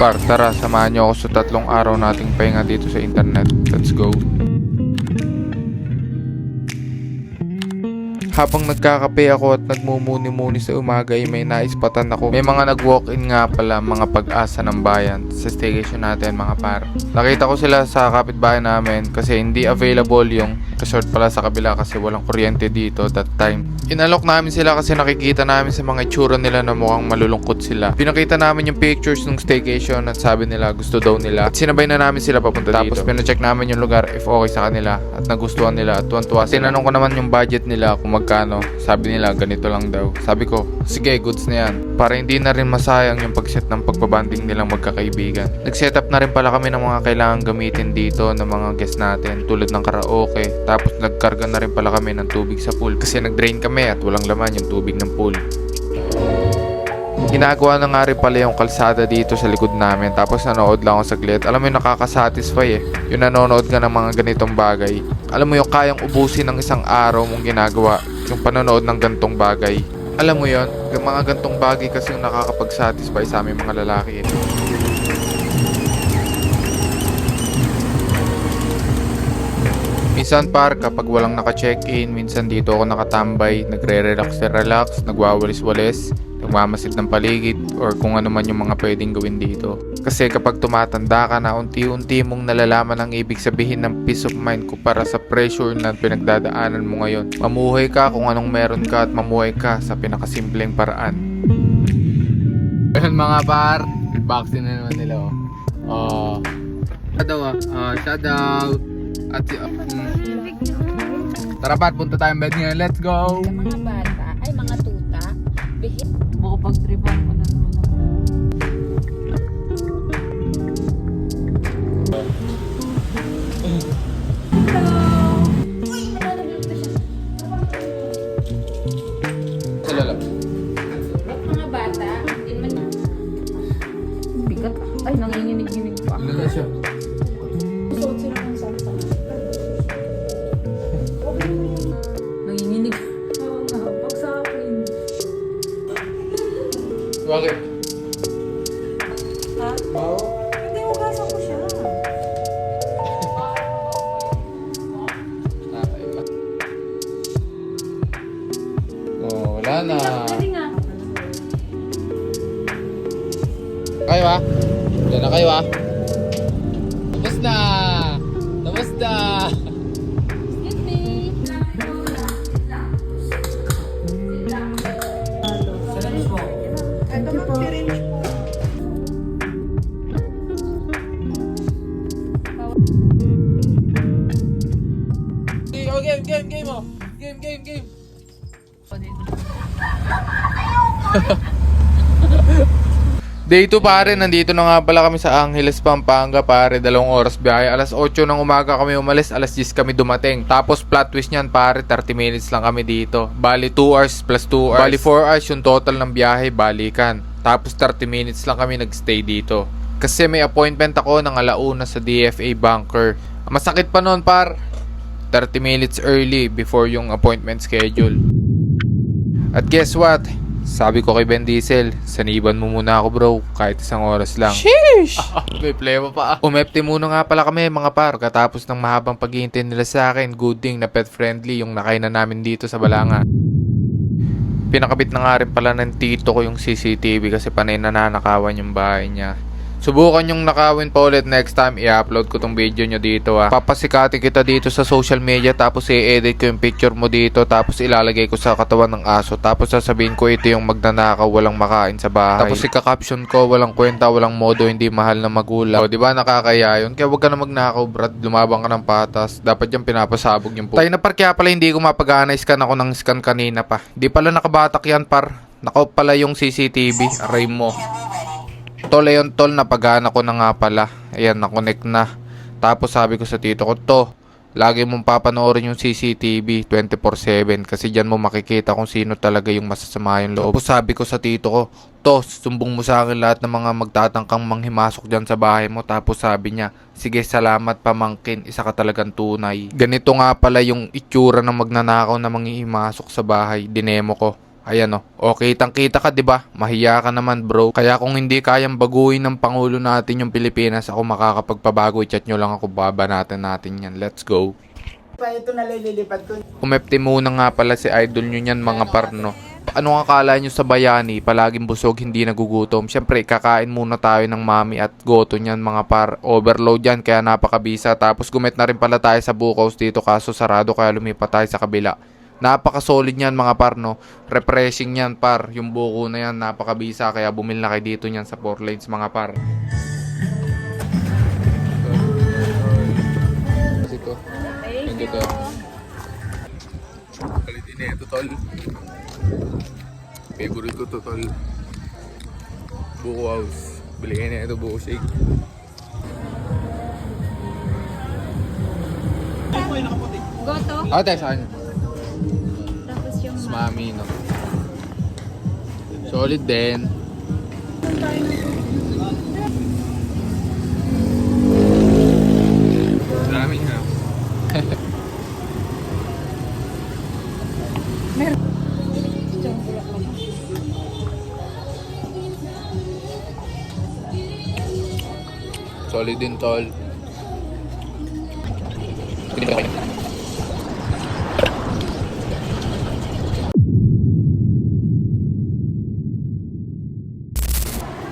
Par, tara, samahan niyo ako sa 3 araw nating pahinga dito sa internet. Let's go. Habang nagkakape ako at nagmumuni-muni sa umaga ay may naispatan ako. May mga nag-walk-in nga pala, mga pag-asa ng bayan sa staycation natin mga par. Nakita ko sila sa kapitbahay namin kasi hindi available yung resort pala sa kabila kasi walang kuryente dito that time. Inalok namin sila kasi nakikita namin sa mga itsura nila na mukhang malulungkot sila. Pinakita namin yung pictures ng staycation at sabi nila gusto daw nila. At sinabay na namin sila papunta dito. Tapos pinacheck namin yung lugar if okay sa kanila at nagustuhan nila at tuwan-tuwa. Tinanong ko naman yung budget nila kung magkano. Sabi nila ganito lang daw. Sabi ko, sige, goods na yan. Para hindi na rin masayang yung pag-set ng pagbabanding nilang magkakaibigan. Nag-set up na rin pala kami ng mga kailangan gamitin dito ng mga guests natin tulad ng karaoke. Tapos nagkarga na rin pala kami ng tubig sa pool kasi nag-drain kami at walang laman yung tubig ng pool. Ginagawa na nga rin pala yung kalsada dito sa likod namin tapos nanood lang ako saglit. Alam mo yung nakakasatisfy yung nanonood ka ng mga ganitong bagay. Alam mo yung kayang ubusin ng isang araw mong ginagawa yung panonood ng gantong bagay. Alam mo yon, yung mga gantong bagay kasi yung nakakapag-satisfy sa aming mga lalaki. Minsan par, kapag walang naka-check-in, minsan dito ako nakatambay, nagre-relax, nagwawalis-walis, nagmamasid ng paligid, or kung ano man yung mga pwedeng gawin dito. Kasi kapag tumatanda ka na, unti-unti mong nalalaman ang ibig sabihin ng peace of mind kumpara sa pressure na pinagdadaanan mo ngayon. Mamuhay ka kung anong meron ka at mamuhay ka sa pinakasimpleng paraan. Ayun mga par, vaccine na naman nila shadow. At tara pat, punta tayong bed ngayon. Let's go! Sa mga bata, ay mga tuta, makapag-tripan mo na naman ako. Sa lala. Mga bata, din man. Bigat. Ay, nanginginig-ginig pa. Lala siya. Suot sila ng salsa. Nanginginig. Oo nga, pag sa akin. Bakit? Ha? Oo. Hindi, ugasan ko siya. Oh, wala na. Pwede nga. Kayo ah? Diyan na kayo ah? Tapos na! Tapos na! Excuse me. Ito mag-syringe po. Oh, game oh! Game! Day 2 pare, nandito na nga pala kami sa Angeles, Pampanga pare, 2 oras biyahe. Alas 8 ng umaga kami umalis, alas 10 kami dumating. Tapos plot twist niyan pare, 30 minutes lang kami dito. Bali 2 hours plus 2 hours. Bali 4 hours yung total ng biyahe, balikan. Tapos 30 minutes lang kami nagstay dito. Kasi may appointment ako ng alauna sa DFA bunker. Masakit pa noon par, 30 minutes early before yung appointment schedule. At guess what? Sabi ko kay Ben Diesel, saniban mo muna ako bro, kahit 1 oras lang. Sheesh! May plema pa. Umepte muna nga pala kami mga par, katapos ng mahabang paghihintay nila sa akin. Good thing na pet friendly yung nakainan namin dito sa Balanga. Pinakabit na nga rin pala ng tito ko yung CCTV kasi panay nananakawan yung bahay niya. Subukan yung nakawin pa ulit next time, i-upload ko tong video nyo dito ah. Papasikatin kita dito sa social media tapos i-edit ko yung picture mo dito tapos ilalagay ko sa katawan ng aso tapos sasabihin ko ito yung magnanakaw walang makain sa bahay. Tapos ika-caption ko walang kwenta, walang modo, hindi mahal na magulang. O diba nakakaya yun? Kaya wag ka na magnakaw brad, lumabang ka ng patas. Dapat yung pinapasabog yung po. Tayo na par, kaya pala hindi ko mapagana, scan ako ng scan kanina pa. Di pala nakabatak yan par. Naka pala yung CCTV, aray mo. Tol, ayun tol, napagana ko na nga pala. Ayan, nakonect na. Tapos sabi ko sa tito ko, to, lagi mong papanoorin yung CCTV 24/7 kasi dyan mo makikita kung sino talaga yung masasama yung loob. Tapos sabi ko sa tito ko, to, sumbong mo sa akin lahat ng mga magtatangkang manghimasok dyan sa bahay mo. Tapos sabi niya, sige salamat pamangkin, isa ka talagang tunay. Ganito nga pala yung itsura ng magnanakaw na manghihimasok sa bahay. Dinemo ko. Ayan o, kitang-kita ka 'di ba? Mahiya ka naman, bro. Kaya kung hindi kayang baguhin ng pangulo natin yung Pilipinas, ako makakapagpabago. I-chat nyo lang ako, babanatan natin yan. Let's go. Pa ito nalilipad ko. Umepti muna nga pala si idol nyo yan, mga parno. Ano ang akala nyo sa bayani? Palaging busog, hindi nagugutom. Siyempre, kakain muna tayo ng mami at goto niyan, mga par. Overload yan, kaya napakabisa. Tapos gumet na rin pala tayo sa Bukaws dito, kaso sarado, kaya lumipat tayo sa kabila. Napaka-solid niyan, mga par, no? Refreshing yan, par. Yung buko na yan, napakabisa. Kaya bumili na kayo dito niyan sa 4 lanes, mga par. Thank you. Kalitin na ito, tol. Favorite ko to, tol. Buko house. Bilihin na ito, buko shake. Goto. Tayo sa kanya. Tapos yung Mami, no? Solid din. Dami nga. Solid din, tol.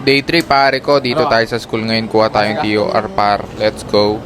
Day 3 pare ko, dito tayo sa school ngayon, kuha tayong TOR par. Let's go.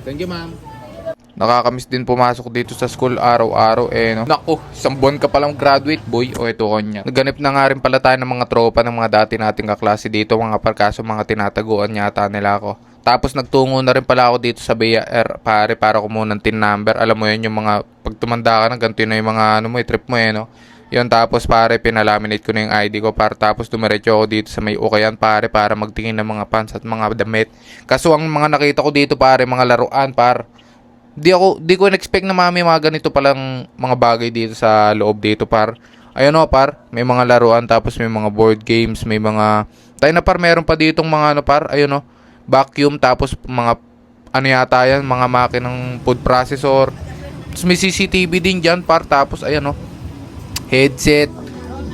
Thank you, ma'am. Nakakamiss din pumasok dito sa school araw-araw no. Naku, isang buwan ka palang graduate, boy. O ito konya. Naganip na nga rin pala tayo ng mga tropa ng mga dati nating kaklase dito, mga parkaso, mga tinataguan yata nila ako. Tapos nagtungo na rin pala ako dito sa BR pare para kumuha ng tin number. Alam mo yun, yung mga pag tumanda ka na, ganito na yung mga ano mo, trip mo no. Yun, tapos pare, pinalaminate ko na yung ID ko par. Tapos dumiretso ako dito sa may ukayan pare para magtingin ng mga pants at mga damit. Kaso ang mga nakita ko dito pare, mga laruan par. Di ko in-expect na mga ganito palang mga bagay dito sa loob dito par. Ayun par, may mga laruan tapos may mga board games, may mga tayo na par, meron pa ditong mga par, ayun vacuum, tapos mga ano yata yan, mga makinang food processor. Tapos may CCTV din dyan par, tapos ayun headset,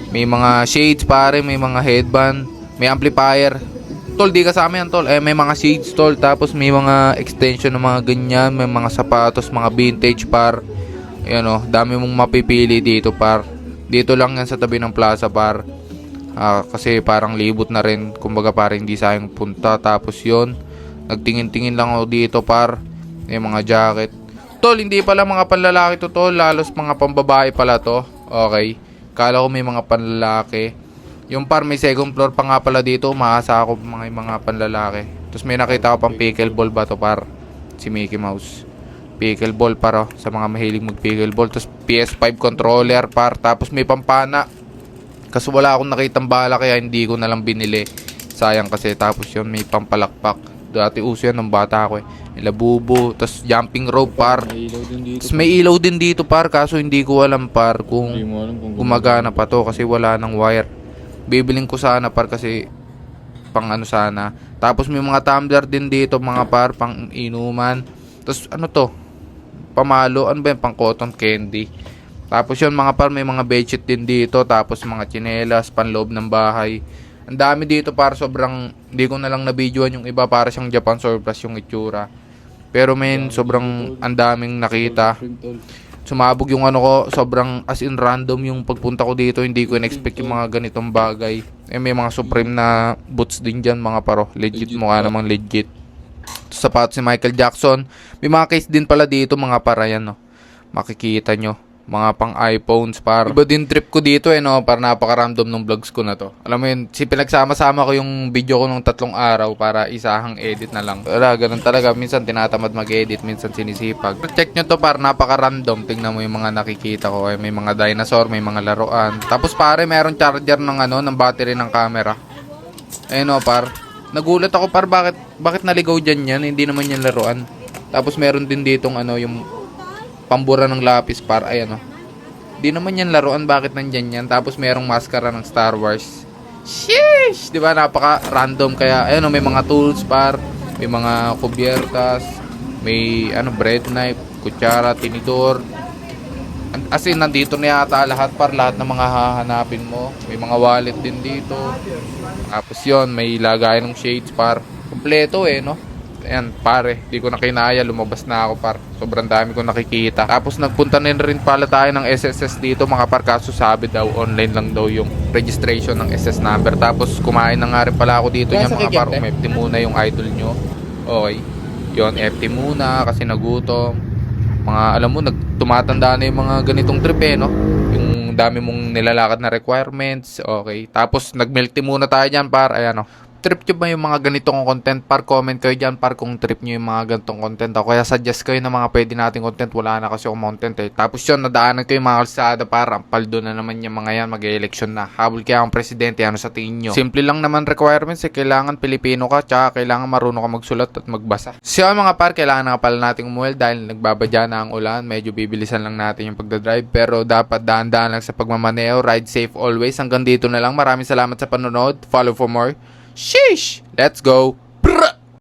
may mga shades pare, may mga headband, may amplifier. Tol, di kasama yan, tol. May mga shades, tol. Tapos may mga extension ng mga ganyan. May mga sapatos, mga vintage, par. Ayan, dami mong mapipili dito, par. Dito lang yan sa tabi ng plaza, par. Kasi parang libot na rin. Kumbaga, parang hindi sayang punta. Tapos yon, nagtingin-tingin lang ako dito, par. May mga jacket. Tol, hindi pala mga panlalaki to, tol. Lalos mga pambabae pala to. Okay. Kala ko may mga panlalaki. Yung par, may second floor pa nga pala dito. Umaasa ako mga panlalaki. Tapos may nakita ko pang pickleball ba to par? Si Mickey Mouse. Pickleball par sa mga mahilig mag pickleball. Tapos PS5 controller par. Tapos may pampana. Kaso wala akong nakitang bala kaya hindi ko na lang binili. Sayang kasi. Tapos yun, may pampalakpak. Dati uso yan ng bata ko Labubo. Tapos jumping rope par. Tapos may ilaw din dito par. Kaso hindi ko alam par kung gumagana pa to kasi wala ng wire. Bibiling ko sana par kasi pang ano sana. Tapos may mga tumbler din dito mga par, pang inuman. Tapos ano to? Pamalo, ano ba yan? Pang cotton candy. Tapos yun mga par, may mga bedsheet din dito. Tapos mga tsinelas, panloob ng bahay. Ang dami dito par, sobrang hindi ko na lang na-videoan yung iba, para siyang Japan surplus yung itsura. Pero men, sobrang ang daming nakita. Sumabog yung ano ko, sobrang as in random yung pagpunta ko dito. Hindi ko in-expect yung mga ganitong bagay. May mga Supreme na boots din dyan mga paro. Legit, mukha namang legit. Sapatos si Michael Jackson. May mga case din pala dito mga para yan makikita nyo. Mga pang iPhones par. Iba din trip ko dito para napaka-random ng vlogs ko na to. Alam mo yun, pinagsama-sama ko yung video ko nung 3 araw para isahang edit na lang. Wala, ganun talaga. Minsan tinatamad mag-edit, minsan sinisipag. Check nyo to par, napaka-random. Tingnan mo yung mga nakikita ko. May mga dinosaur, may mga laruan. Tapos pare, meron charger ng ng battery ng camera. Ayun par. Nagulat ako par, bakit naligaw dyan yan? Hindi naman yan laruan. Tapos meron din ditong yung pambura ng lapis par, ayan di naman yan laruan, bakit nandyan yan? Tapos merong maskara ng Star Wars. Sheesh! Di ba, napaka random. Kaya ayan may mga tools par, may mga kubyertas, may bread knife, kutsara, tinidor. As in, nandito na yata lahat ng mga hahanapin mo. May mga wallet din dito. Tapos yon, may lagayan ng shades par. Kompleto no? Ayan, pare, di ko na kinaya, lumabas na ako par. Sobrang dami ko nakikita. Tapos nagpunta na rin pala tayo ng SSS dito mga par, kaso sabi daw online lang daw yung registration ng SS number. Tapos kumain na nga rin pala ako dito niyan mga par. Umepti muna yung idol nyo. Okay. Yon, FT muna kasi nagutom. Mga alam mo, tumatanda na yung mga ganitong trip no? Yung dami mong nilalakad na requirements. Okay. Tapos nag-milk tea muna tayo dyan par. Ayan trip nyo ba yung mga ganitong content par? Comment kayo dyan par kung trip nyo yung mga ganitong content. O kaya suggest kayo na mga pwede nating content. Wala na kasi yung content Tapos yun, nadaanan ko yung mga kalsada par. Paldo na naman yung mga yan. Mag-election na. Habol kaya ang presidente. Ano sa tingin nyo? Simple lang naman requirements Kailangan Pilipino ka. Tsaka kailangan marunong ka magsulat at magbasa. So yun mga par, kailangan na pala nating umuwi dahil nagbabadya na ang ulan. Medyo bibilisan lang natin yung pagdadrive. Pero dapat daan-daan lang sa pagmamaneo. Ride safe always. Hanggang dito na lang. Maraming salamat sa panonood. Follow for more. Sheesh! Let's go!